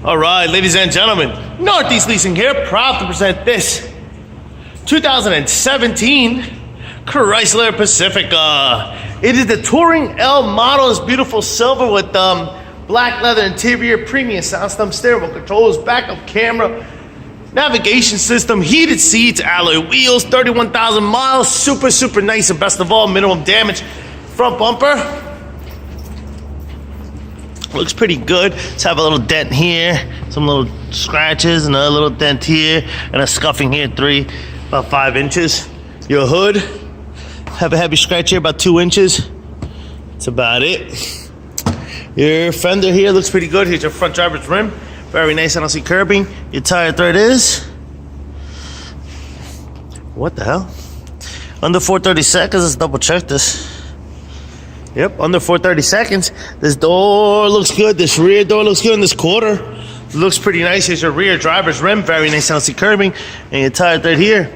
All right, ladies and gentlemen, Northeast Leasing here, proud to present this 2017 Chrysler Pacifica. It is the Touring L model. It's beautiful silver with black leather interior, premium sound system, stereo controls, backup camera, navigation system, heated seats, alloy wheels, 31,000 miles, super nice, and best of all, minimum damage. Front bumper looks pretty good. Let's have a little dent here, some little scratches, and a little dent here, and a scuffing here, about 5 inches. Your hood, have a heavy scratch here, about 2 inches. That's about it. Your fender here looks pretty good. Here's your front driver's rim. Very nice, I don't see curbing. Your tire thread is, what the hell? Under 430 seconds, let's double check this. Yep, under 430 seconds. This door looks good. This rear door looks good. And this quarter looks pretty nice. Here's your rear driver's rim. Very nice, I don't see curbing. And your tire thread here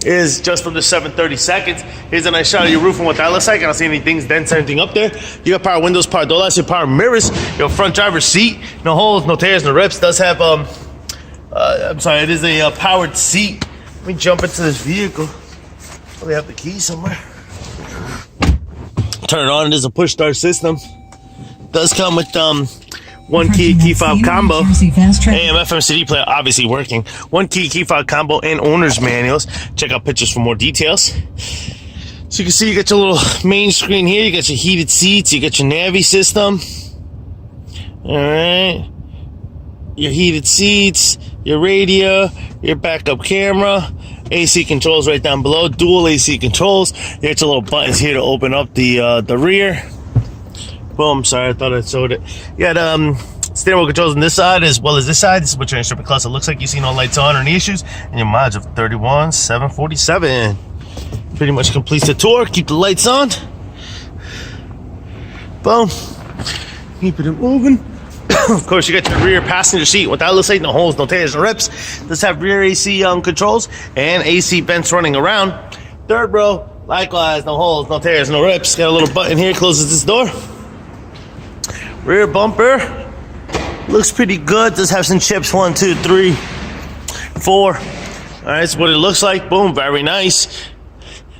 is just under 730 seconds. Here's a nice shot of your roof and what that looks like. I don't see any things, dents, anything up there. You got power windows, power door locks, your power mirrors, your front driver's seat. No holes, no tears, no rips. Does have, I'm sorry, it is a powered seat. Let me jump into this vehicle. Probably have the key somewhere. Turn it on, it is a push start system. Does come with one key fob combo, AM FM CD player obviously working, one key fob combo, and owner's manuals. Check out pictures for more details. So you can see you got your little main screen here, you got your heated seats, you got your Navi system. Alright, your heated seats, your radio, your backup camera, AC controls right down below, dual AC controls. You got your little buttons here to open up the rear. Boom, sorry, I thought I showed it. You got steering wheel controls on this side as well as this side. This is what your instrument cluster looks like. You see no lights on or any issues. And your mileage of 31,747. Pretty much completes the tour. Keep the lights on. Boom. Keep it moving. Of course, you got your rear passenger seat. What that looks like, no holes, no tears, no rips. Does have rear AC controls and AC vents running around. Third row, likewise, no holes, no tears, no rips. Got a little button here, closes this door. Rear bumper looks pretty good. Does have some chips, 1, 2, 3, 4. All right, that's what it looks like. Boom, very nice.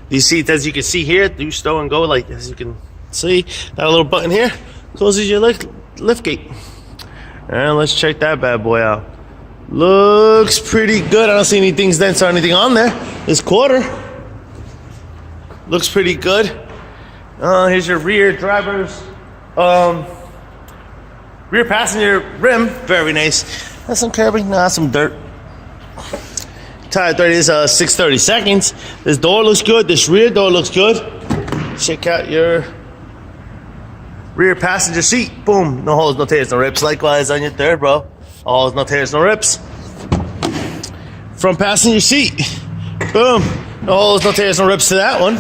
These seats, as you can see here, do stow and go, like as you can see. Got a little button here, closes your lift gate. And let's check that bad boy out. Looks pretty good. I don't see any things, dents, or anything on there. This quarter looks pretty good. Here's your rear driver's, rear passenger rim. Very nice. That's some curbing, nah, some dirt. Tire 30 is 630 seconds. This door looks good. This rear door looks good. Check out your rear passenger seat. Boom. No holes, no tears, no rips. Likewise on your third row. No holes, no tears, no rips. Front passenger seat. Boom. No holes, no tears, no rips to that one.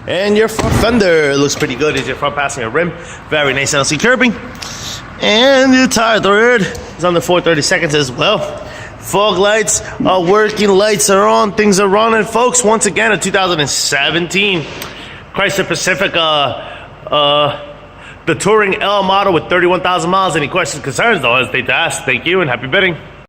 And your front fender looks pretty good. Is your front passenger rim. Very nice, I don't see curbing. And your tire thread is under 430 seconds as well. Fog lights are working. Lights are on. Things are running. Folks, once again, a 2017 Chrysler Pacifica. The Touring L model with 31,000 miles. Any questions, concerns, don't hesitate to ask. Thank you and happy bidding.